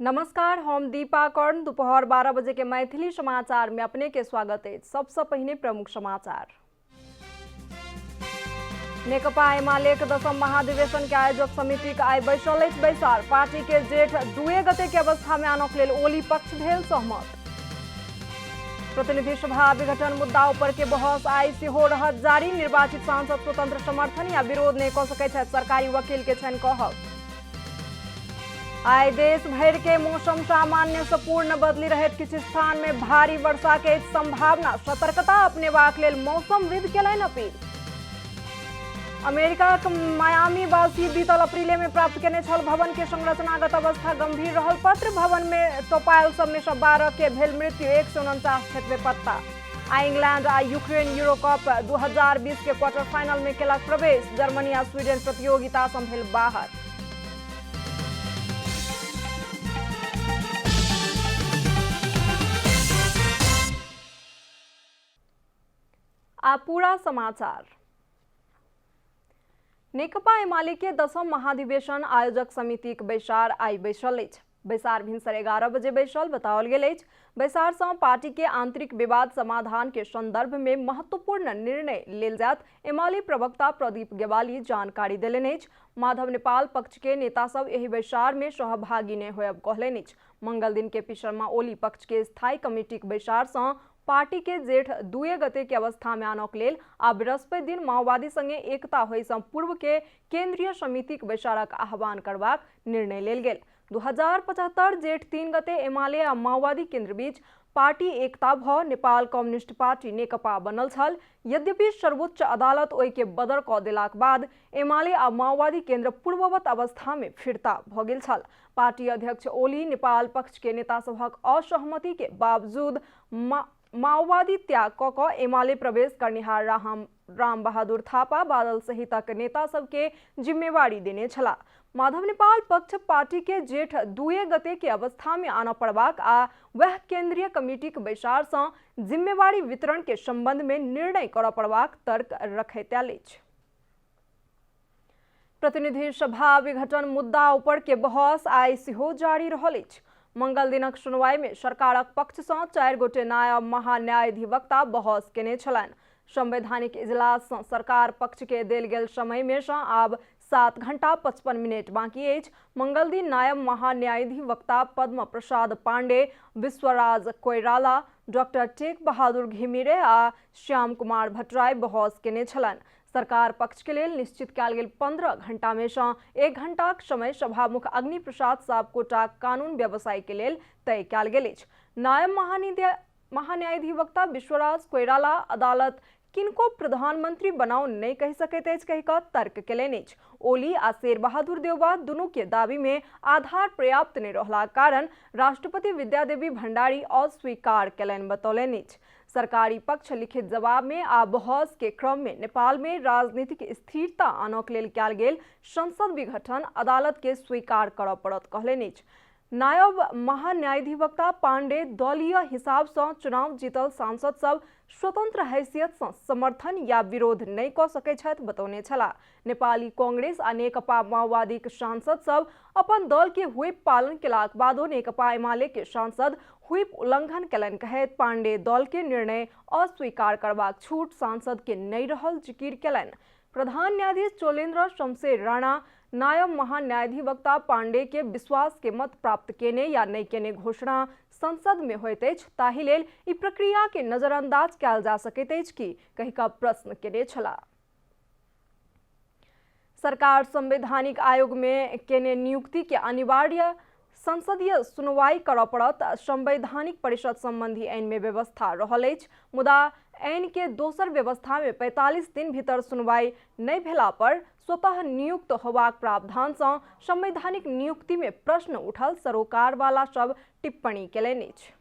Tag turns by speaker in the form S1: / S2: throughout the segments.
S1: नमस्कार, हम दीपा कर्ण। दोपहर 12 बजे के मैथिली समाचार में अपने के स्वागत है। सबसे पहले प्रमुख समाचार। नेकपा एमाले के 10म महाधिवेशन के आयोजक समिति के आई बैसल बैसार। पार्टी के जेठ 2 गते के अवस्था में आनक लेल ओली पक्ष भेल सहमत। प्रतिनिधि सभा विघटन मुद्दा ऊपर के बहस आई सेहो रहत जारी। निर्वाचित सांसद स्वतंत्र समर्थन या विरोध नहीं कऽ सकैत छथि, सरकारी वकील के छनि कहब। आइ देश भर के मौसम सामान्य से पूर्ण बदली रहत, किछु स्थान में भारी वर्षा के संभावना। सतर्कता अपनेबाक लेल मौसमविद केलनि अपील। अमेरिका के मायामी वासी बीतल अप्रैल में प्राप्त केने छल भवन के संरचनागत अवस्था गंभीर रहल। पत्र भवन में टोपायल सब में 12 के भेल मृत्यु, 149 क्षेत्र में पत्ता। आ इंग्लैंड आ यूक्रेन यूरो कप 2020 के क्वार्टर फाइनल में केलक प्रवेश। जर्मनी आ स्वीडन प्रतियोगिता से भेल बाहर। आ पूरा समाचार। नेकपा एमाले के 10म महाधिवेशन आयोजक समिति के बैसार आई बैसल अछि। बैसार भिनसर 11 बजे बैसल बताओल गेल अछि। बैसार से पार्टी के आंतरिक विवाद समाधान के संदर्भ में महत्वपूर्ण निर्णय लेल जात एमाले प्रवक्ता प्रदीप गेवाली जानकारी देलनि अछि। माधव नेपाल पक्ष के नेता सब एहि बैसार में सहभागी नहीं होयब कहलनि अछि। मंगल दिन के पिछरमा ओली पक्ष के स्थायी कमिटी के बैसार से पार्टी के जेठ 2 गते के अवस्था में आनक लेल आ बृहस्पति दिन माओवादी संगे एकता होय से पूर्व के केंद्रीय समिति के बैसारक आह्वान करबाक निर्णय लेल गेल। 2075 जेठ 3 गते एमाले आ माओवादी केंद्र बीच पार्टी एकता भ नेपाल कम्युनिस्ट पार्टी नेकपा बनल छल। यद्यपि सर्वोच्च अदालत ओहि के बदर क देलाक बाद एमाले आ माओवादी केंद्र पूर्ववत अवस्था में फिरता भ गेल छल। पार्टी अध्यक्ष ओली नेपाल पक्ष के नेता सभक असहमति के बावजूद माओवादी त्याग क एमाले प्रवेश करनिहार राम बहादुर थापा बादल सहितक नेता सबके जिम्मेवारी देने छला। माधव नेपाल पक्ष पार्टी के जेठ 2 गते के अवस्था में आना पड़बाक आ वह केंद्रीय कमिटी के बैसार से जिम्मेवारी वितरण के संबंध में निर्णय करऽ पड़बाक तर्क रखैत अछि। प्रतिनिधि सभा विघटन मुद्दा ऊपर के बहस आई सेहो जारी रहल अछि। मंगल दिनक सुनवाई में सरकारक पक्ष से 4 गोटे नायब महान्यायाधिवक्ता बहस केने छलनि। संवैधानिक इजलास से सरकार पक्ष के देल गेल समय में से आब 7 घंटा 55 मिनट बाकी अछि। मंगल दिन नायब महान्यायाधिवक्ता पद्म प्रसाद पांडे, विश्वराज कोइराला, डॉक्टर टेक बहादुर घिमिरे आ श्याम कुमार भट्टराय बहस केने छलनि। सरकार पक्ष के लेल निश्चित कयल गेल 15 घंटा में से 1 घंटा समय सभामुख अग्नि प्रसाद सापकोटा कानून व्यवसाय के लेल तय कयल गेल अछि। नायब महान्यायाधिवक्ता विश्वराज कोइराला अदालत किनको प्रधानमंत्री बनाओ नहीं कह सकैत अछि कहि कऽ तर्क केलनि अछि। ओली आ शेर बहादुर देवबा दुनू के दावी में आधार पर्याप्त नहीं रहला कारण राष्ट्रपति विद्यादेवी भंडारी अस्वीकार केलनि बतौलनि अछि। सरकारी पक्ष लिखित जवाब में आ बहस के क्रम में नेपाल में राजनीतिक स्थिरता आनक लेल कयल गेल संसद विघटन अदालत के स्वीकार करऽ पड़त कहलनि अछि। नायब महान्यायाधिवक्ता पांडे दलीय हिसाब से चुनाव जीतल सांसद सब स्वतंत्र हैसियत से समर्थन या विरोध नहीं कऽ सकै छथि बतौने छला। नेपाली कांग्रेस आ नेकपा माओवादी के सांसद सब अपन दल के व्हिप पालन केलाक बादो नेकपा एमाले के सांसद व्हिप उल्लंघन केलनि कहैत पांडे दल के निर्णय अस्वीकार करबाक छूट सांसद के नहीं रहल जिकिर केलनि। प्रधान न्यायाधीश चोलेन्द्र शमशेर राणा नायब महान्यायाधिवक्ता पांडे के विश्वास के मत प्राप्त केने या नहीं केने घोषणा संसद में होइत अछि, ताहि लेल ई प्रक्रिया के नजरअंदाज कयल जा सकैत अछि कि कहि कऽ प्रश्न केने छला। सरकार संवैधानिक आयोग में केने नियुक्ति के अनिवार्य संसदीय सुनवाई करऽ पड़त। संवैधानिक परिषद संबंधी आइन में व्यवस्था रहल अछि, मुदा आइन के दोसर व्यवस्था में 45 दिन भीतर सुनवाई नहीं भेला पर स्वतः नियुक्त होबाक प्रावधान से संवैधानिक नियुक्ति में प्रश्न उठल। सरोकार वाला सब टिप्पणी केलनि अछि।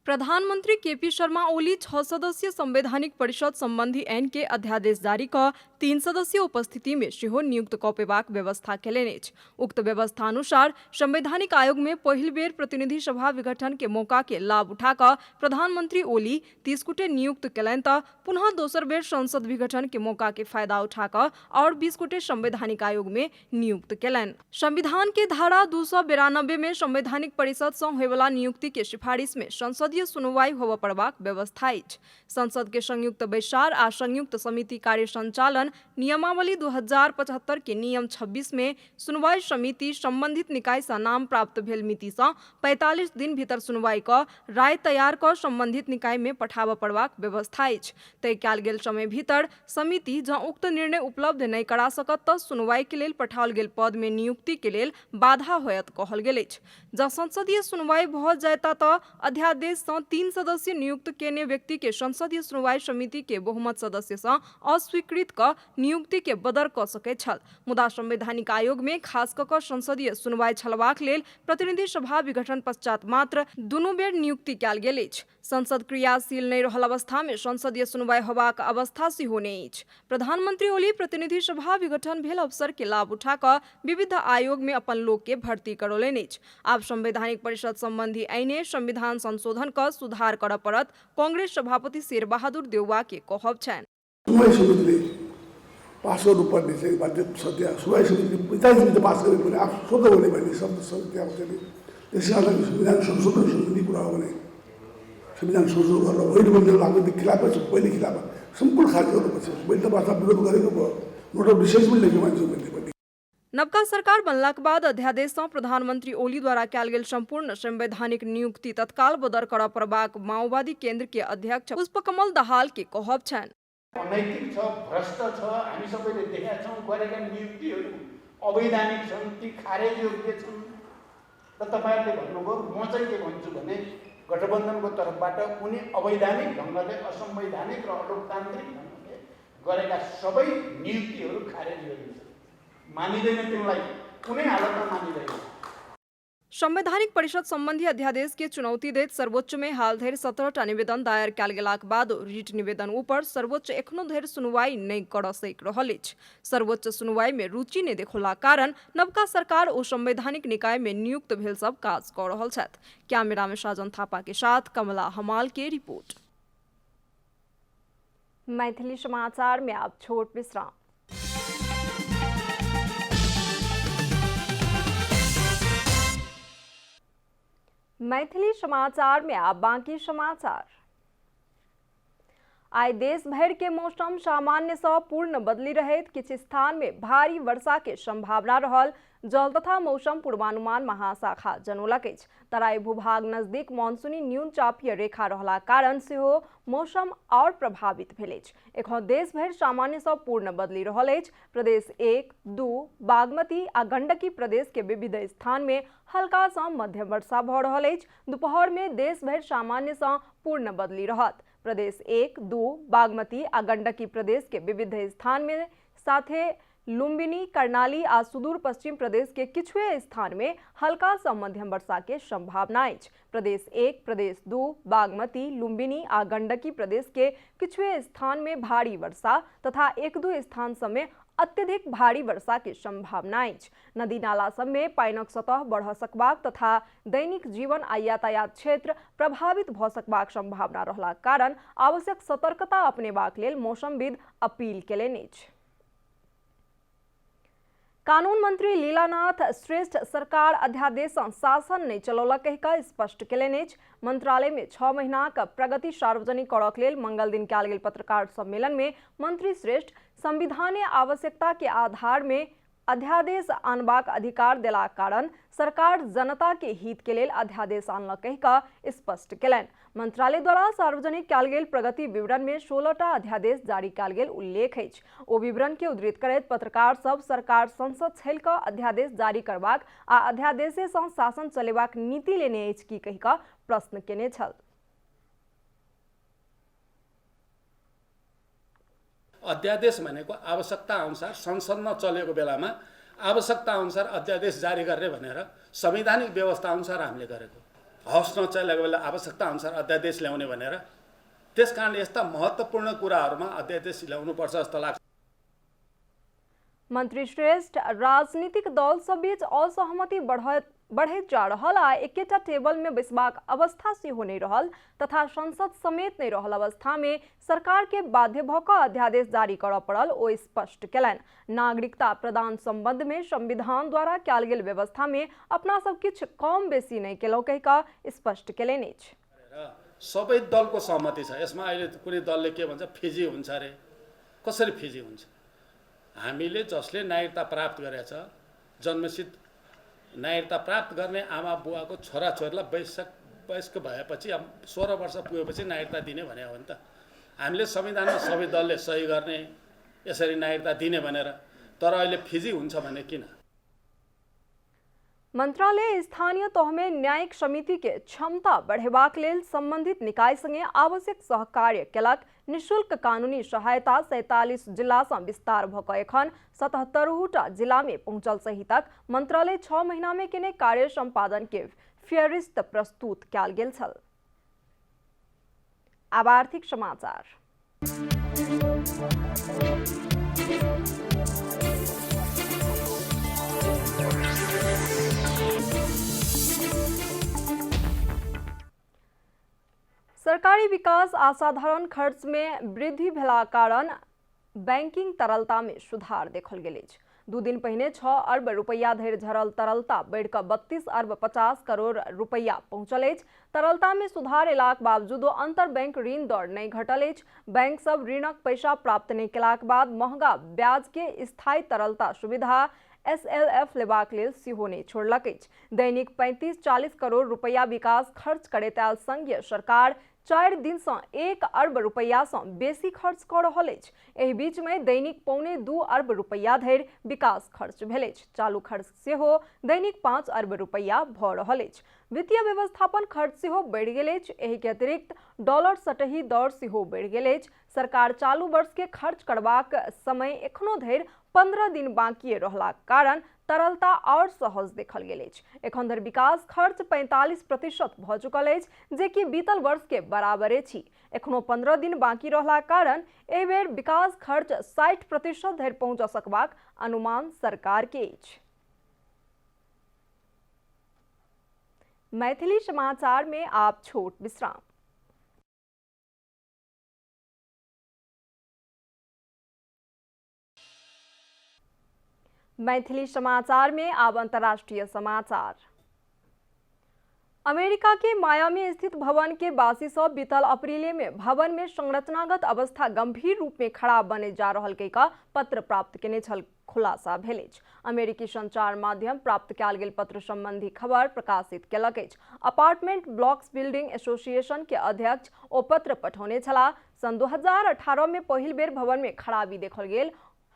S1: प्रधानमंत्री केपी शर्मा ओली 6 सदस्यीय संवैधानिक परिषद संबंधी ऐन के अध्यादेश जारी क 3 सदस्यीय उपस्थिति में सेहो नियुक्त कपेबाक व्यवस्था केलनि अछि। उक्त व्यवस्था अनुसार संवैधानिक आयोग में पहिल बेर प्रतिनिधि सभा विघटन के मौका के लाभ उठा क प्रधानमंत्री ओली 30 गोटे नियुक्त केलनि त पुनः दोसर बेर संसद विघटन के मौका के फायदा उठा क और 20 गोटे संवैधानिक आयोग में नियुक्त केलनि। संविधान के धारा 292 में संवैधानिक परिषद सँ होयवला नियुक्ति के सिफारिश में संसदीय सुनवाई होबय पड़बाक व्यवस्था अछि। संसद के संयुक्त बैसार आ संयुक्त समिति कार्य संचालन नियमावली 2075 के नियम 26 में सुनवाई समिति संबंधित निकाय सँ नाम प्राप्त भेल मिति सँ 45 दिन भीतर सुनवाई क राय तैयार क संबंधित निकाय में पठाबय पड़बाक व्यवस्था अछि। तय कयल गेल समय भीतर समिति जँ उक्त निर्णय उपलब्ध नहीं करा सकत त सुनवाई के लेल पठाओल गेल पद में नियुक्ति के लेल बाधा होयत कहल गेल अछि। जँ संसदीय सुनवाई भ जायता त अध्यादेश सँ 3 सदस्य नियुक्त केने व्यक्ति के संसदीय सुनवाई समिति के बहुमत सदस्य सँ अस्वीकृत क नियुक्ति के बदर क सकैत छल। मुदा संवैधानिक आयोग में खास क संसदीय सुनवाई छलबाक लेल प्रतिनिधि सभा विघटन पश्चात मात्र दुनू बेर नियुक्ति कयल गेल अछि। संसद क्रियाशील नहीं रहल अवस्था में संसदीय सुनवाई होबाक अवस्था सेहो नहीं अछि। प्रधानमंत्री ओली प्रतिनिधि सभा विघटन भेल अवसर के लाभ उठा क विविध आयोग में अपन लोक के भर्ती करौलनि अछि। आब संवैधानिक परिषद संबंधी ऐने संविधान संशोधन क सुधार करऽ पड़त कांग्रेस सभापति शेर बहादुर देउवा के कहब छनि।
S2: सुनवाई समितिले पास गर्नुपर्ने चाहिँ बाध्य सध्या सुनवाई समितिले 45 दिन पास गरेको भने आफू स्वतः हुने भन्ने शब्द समिति आउँछ नि। त्यसै कारण संविधान संशोधन सम्बन्धी कुरा हो भने संविधान संशोधन गरेर होइन भने लागु खिलाफ छ पहिले खिलाफ सम्पूर्ण खारिज गर्नुपर्छ। मैले त वास्ता विरोध गरेको भयो नोट अफ विशेष पनि लेखेको मान्छे मैले पनि।
S1: नवका सरकार बनलाक बाद अध्यादेश सँ प्रधानमंत्री ओली द्वारा कयल गेल संपूर्ण संवैधानिक नियुक्ति तत्काल बदर करऽ पड़बाक माओवादी केंद्र के अध्यक्ष पुष्पकमल दाहाल के कहब छनि।
S3: अनैतिक छ, भ्रष्ट छ, हामी सबैले देखेका छौँ गरेका नियुक्तिहरू अवैधानिक छन्, ती खारेज योग्य छन्। र तपाईहरुले भन्नुभयो म चाहिँ के भन्छु भने गठबन्धनको तर्फबाट उनी अवैधानिक ढङ्गले असंवैधानिक र अलोकतान्त्रिक ढङ्गले गरेका सबै नियुक्तिहरू खारेज गरिन्छ। मानिदैन, तिनलाई कुनै हालतमा मानिदैन।
S1: संवैधानिक परिषद संबंधी अध्यादेश के चुनौती दैत सर्वोच्च में हाल धरि 17टा निवेदन दायर कयल गेलाक बाद रिट निवेदन ऊपर सर्वोच्च एखनो धरि सुनवाई नहीं करऽ सकि रहल अछि। सर्वोच्च सुनवाई में रुचि नहीं देखौलाक कारण नवका सरकार ओ संवैधानिक निकाय में नियुक्त भेल सब काज कऽ रहल छथि। कैमरा में साजन थापा के साथ कमला हमाल के रिपोर्ट। मैथिली समाचार में आप छोट विश्राम। मैथिली समाचार में आप बाकी समाचार। आइ देश भर के मौसम सामान्य सँ पूर्ण बदली रहैत किछु स्थान में भारी वर्षा के संभावना रहल जल तथा मौसम पूर्वानुमान महाशाखा जनौलक अछि। तराई भूभाग नजदीक मानसूनी न्यून चापीय रेखा रहला कारण सेहो मौसम और प्रभावित भेल अछि। एखन देश भर सामान्य सँ पूर्ण बदली रहल अछि। प्रदेश 1, 2, बागमती आ गंडकी प्रदेश के विविध स्थान में हल्का सँ मध्यम वर्षा भऽ रहल अछि। दोपहर में देश भर सामान्य सँ पूर्ण बदली रहत। प्रदेश 1, 2, बागमती आ गंडकी प्रदेश के विविध स्थान में साथे लुम्बिनी, कर्णाली आ सुदूर पश्चिम प्रदेश के किछुए स्थान में हल्का सँ मध्यम वर्षा के संभावना अछि। प्रदेश 1, प्रदेश 2, बागमती, लुम्बिनी आ गंडकी प्रदेश के किछुए स्थान में भारी वर्षा तथा 1-2 स्थान सब में अत्यधिक भारी वर्षा के संभावना अछि। नदी नाला सब में पानिक सतह बढ़ सकबाक तथा दैनिक जीवन आ यातायात क्षेत्र प्रभावित भ सकबाक संभावना रहलाक कारण आवश्यक सतर्कता अपनेबाक लेल मौसमविद अपील केलनि अछि। कानून मंत्री लीलानाथ श्रेष्ठ सरकार अध्यादेश सँ शासन नहीं चलौलक कहि कऽ स्पष्ट केलनि अछि। मंत्रालय में 6 महीनाक प्रगति सार्वजनिक करबाक लेल मंगल दिन कयल गेल पत्रकार सम्मेलन में मंत्री श्रेष्ठ संविधानीय आवश्यकता के आधार में अध्यादेश आनबाक अधिकार देलाक कारण सरकार जनता के हित के लेल अध्यादेश आनलक कहि कऽ स्पष्ट केलनि। मंत्रालय द्वारा सार्वजनिक कयल गेल प्रगति विवरण में 16टा अध्यादेश जारी कयल गेल उल्लेख अछि। ओ विवरण के उद्धृत करैत पत्रकार सब सरकार संसद छेल कऽ अध्यादेश जारी करबाक आ अध्यादेशे सँ शासन चलेबाक नीति लेने अछि की कहि कऽ प्रश्न केने छल।
S4: अध्यादेश भनेको आवश्यकता अनुसार संसदमा चलेको बेलामा आवश्यकता अनुसार अध्यादेश जारी गर्ने भनेर संवैधानिक व्यवस्था अनुसार हामीले गरेको हवस् नचलेको बेला आवश्यकता अनुसार अध्यादेश ल्याउने भनेर। त्यसकारण यस्ता महत्त्वपूर्ण कुराहरूमा अध्यादेश ल्याउनुपर्छ जस्तो लाग्छ।
S1: मंत्री श्रेष्ठ राजनीतिक दल सब बीच असहमति बढ़े जा रहल आ एकेटा टेबल में बैसबाक अवस्था से हो नहीं रहल तथा संसद समेत नहीं रहल अवस्था में सरकार के बाध्य भ क अध्यादेश जारी करऽ पड़ल ओ स्पष्ट केलनि। नागरिकता प्रदान संबंध में संविधान द्वारा कयल गेल व्यवस्था में अपना सब किछु कम बेसी नहीं केलौ कहि क स्पष्ट केलनि।
S4: सबै दलको सहमति छ यसमा। अहिले कुनै दलले के भन्छ फिजी हुन्छ अरे। कसरी फिजी हुन्छ? हामीले जसले नागरिकता प्राप्त गरेका छ, जन्मसिद्ध नागरिकता प्राप्त गर्ने आमा बुवाको छोराछोरीलाई वयस्क भएपछि 16 वर्ष पुगेपछि नागरिकता दिने भने हो नि त। हामीले संविधानमा सबै दलले सही गर्ने यसरी नागरिकता दिने भनेर। तर अहिले फिजी हुन्छ भने किन?
S1: मंत्रालय स्थानीय तह में न्यायिक समिति के क्षमता बढ़ेबाक लेल संबंधित निकाय संगे आवश्यक सहकार्य केलक। निःशुल्क कानूनी सहायता 47 जिला से विस्तार भ क एखन 77टा जिला में पहुंचल सहितक मंत्रालय 6 महीना में केने कार्य संपादन के फेहरिस्त प्रस्तुत कयल गेल छल। अब आर्थिक समाचार। सरकारी विकास असाधारण खर्च में वृद्धि भेला कारण बैंकिंग तरलता में सुधार देखल गेल अछि। 2 दिन पहिने 6 अरब रुपया धरि झरल तरलता बढ़ि कऽ 32 अरब 50 करोड़ रुपया पहुंचल अछि। तरलता में सुधार एलाक बावजूदो अंतर बैंक ऋण दर नहीं घटल अछि। बैंक सब ऋणक पैसा प्राप्त नहीं केलाक बाद महंगा ब्याज के स्थायी तरलता सुविधा SLF लेबाक लेल सेहो नहीं छोड़लक अछि। दैनिक 35-40 करोड़ रुपया विकास खर्च करैत आयल संघीय सरकार 4 दिन से 1 अरब रुपया से बेसी खर्च कर रहल अछि। एहि बीच में दैनिक 1.25 अरब रुपया धरि विकास खर्च भेल अछि। चालू खर्च सेहो दैनिक 5 अरब रुपया भ रहल अछि। वित्तीय व्यवस्थापन खर्च सेहो बढ़ि गेल अछि। एहि के अतिरिक्त डॉलर सटही दर सेहो बढ़ि गेल अछि। सरकार चालू वर्ष के खर्च करबाक समय एखनो धरि 15 दिन बाकी रहलाक कारण तरलता और सहज देखल गेल अछि। एखन धरि विकास खर्च 45% भ चुकल अछि जे कि बीतल वर्ष के बराबर अछि। एखनो 15 दिन बाकी रहलाक कारण एहि बेर विकास खर्च 60% धरि पहुंच सकबाक अनुमान सरकार के अछि। मैथिली समाचार में आप छोट विश्राम। मैथिली समाचार में अब अंतर्राष्ट्रीय समाचार। अमेरिका के मायामी स्थित भवन के वासी सब बीतल अप्रैल में भवन में संरचनागत अवस्था गंभीर रूप में खराब बने जा रहल के का पत्र प्राप्त केने छल खुलासा भेल अछि। अमेरिकी संचार माध्यम प्राप्त कयल गेल पत्र संबंधी खबर प्रकाशित केलक अछि। अपार्टमेंट ब्लॉक्स बिल्डिंग एसोसिएशन के अध्यक्ष ओ पत्र पठौने छलाह। सन 2018 में पहिल बेर भवन में खराबी देखल गेल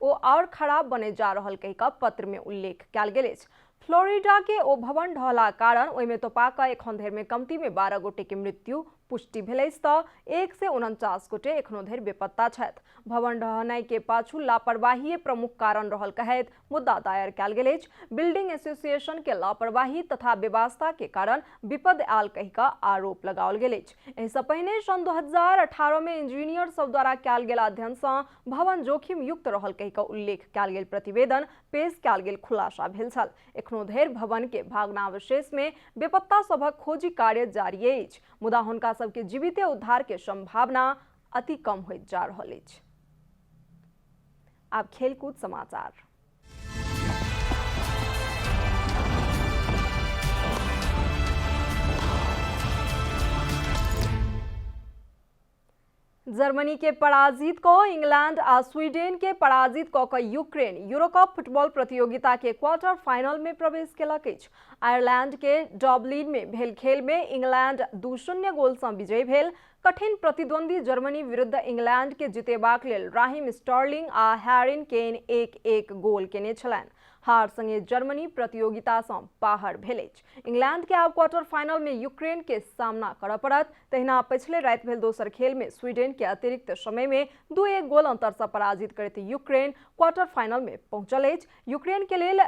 S1: ओ और खराब बने जा रहल कहि का पत्र में उल्लेख कयल गेल अछि। फ्लोरिडा के ओ भवन ढहला कारण ओहिमे तोपाक एखन धरि में कमती में 12 गोटे के मृत्यु पुष्टि भेल अछि तऽ 149 गोटे एखनो धरि बेपत्ता छथि। भवन ढहनाई के पाछू लापरवाही प्रमुख कारण रहल कहैत मुद्दा दायर कयल गेल अछि। बिल्डिंग एसोसिएशन के लापरवाही तथा बेवास्ता के कारण विपद आयल कहि का आरोप लगाओल गेल अछि। एहि सँ पहिने सन 2018 में इंजीनियर सब द्वारा कयल गेल अध्ययन सँ भवन जोखिम युक्त रहल कहि का उल्लेख कयल गेल प्रतिवेदन पेश कयल गेल खुलासा भेल छल। एखनो धरि भवन के भग्नावशेष में बेपत्ता सभक खोजी कार्य जारी अछि मुदा हुनका सबके जीवित उद्धार के संभावना अति कम होइत जा रहल अछि। अब खेलकूद समाचार। जर्मनी के पराजित को इंग्लैंड और स्वीडन के पराजित क यूक्रेन यूरोकप फुटबॉल प्रतियोगिता के क्वार्टर फाइनल में प्रवेश केलक अछि। आयरलैंड के डबलिन में भेल खेल में इंग्लैंड 2-0 गोल से विजयी भेल। कठिन प्रतिद्वंदी जर्मनी विरुद्ध इंग्लैंड के जितेबाक लेल राहिम स्टर्लिंग आ हैरी केन 1-1 गोल केने छलनि। हार संगे जर्मनी प्रतियोगिता से बाहर भेल अछि। इंग्लैंड के आब क्वार्टर फाइनल में यूक्रेन के सामना करऽ पड़त। तहिना पिछले राति भेल दोसर खेल में स्वीडन के अतिरिक्त समय में 2-1 गोल अंतर से पराजित करैत यूक्रेन क्वार्टर फाइनल में पहुंचल अछि। यूक्रेन के लेल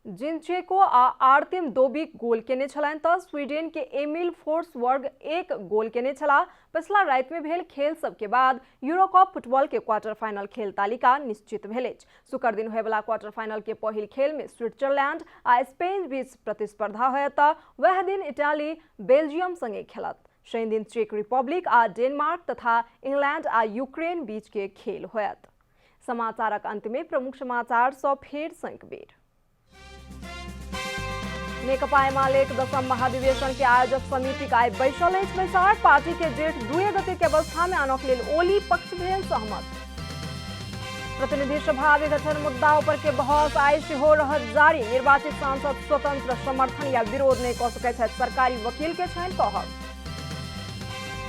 S1: जिन्चेको आ आर्तेम दोबिक गोल केने छलाइन त स्वीडेन के एमिल फोर्सवर्ग 1 गोल केने छला। पिछला रात में भेल खेल सबके बाद यूरो कप फुटबॉल के क्वार्टर फाइनल खेल तालिका निश्चित भेलैछ। शुक्र दिन होयवला क्वार्टर फाइनल के पहिल खेल में स्विट्जरलैंड आ स्पेन बीच प्रतिस्पर्धा होयत त वह दिन इटाली बेल्जियम संगे खेलत। शनि दिन चेक रिपब्लिक आ डेनमार्क तथा इंग्लैंड आ यूक्रेन बीच के खेल होयत। समाचारक अंत में प्रमुख समाचार सब फेर संक बेर। नेकपा एमाले 10म महाधिवेशन के आयोजक समिति का बैसल बैसार। पार्टी के जेठ 2 गते के अवस्था में आनक लेल ओली पक्ष भेल सहमत। प्रतिनिधि सभा विघटन मुद्दा ऊपर के बहस आई से हो रहत जारी। निर्वाचित सांसद स्वतंत्र समर्थन या विरोध नहीं कर सके छथि, सरकारी वकील के छनि कहब।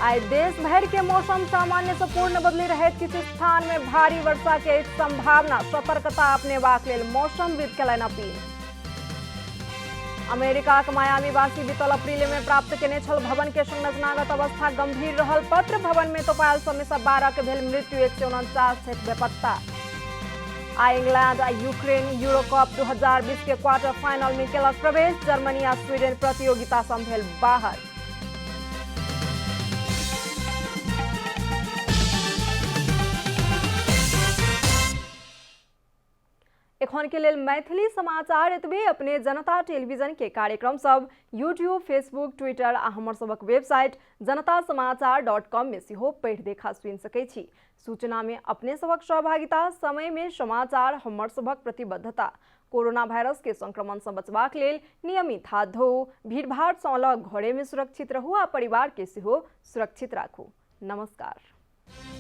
S1: आई देश भर के मौसम सामान्य से पूर्ण बदली रहे, किसी स्थान में भारी वर्षा के संभावना। सतर्कता अपने वाक लेल मौसमविद केलनि अपील। अमेरिका के मायामी वासी बीतल अप्रैल में प्राप्त केने छल भवन के संरचनागत अवस्था गंभीर रहल। पत्र भवन में तोपायल समेत 12 के भेल मृत्यु, 149 हेतु बेपत्ता। आ इंग्लैंड आ यूक्रेन यूरो कप 2020 के क्वार्टर फाइनल में केलक प्रवेश। जर्मनी आ स्वीडन प्रतियोगिता से भेल बाहर। एखन के लेल मैथिली समाचार एतबे। अपने जनता टेलीविजन के कार्यक्रम सब यूट्यूब, फेसबुक, ट्विटर आ हमर सबक वेबसाइट जनतासमाचार.com में सेहो पढ़ि देखा सुनि सकै छी। सूचना में अपने सबक सहभागिता, समय में समाचार हमर सबक प्रतिबद्धता। कोरोना वायरस के संक्रमण से बचबाक लेल नियमित हाथ धोऊ, भीड़भाड़ से अलग घरे में सुरक्षित रहू आ परिवार के सेहो सुरक्षित राखू। नमस्कार।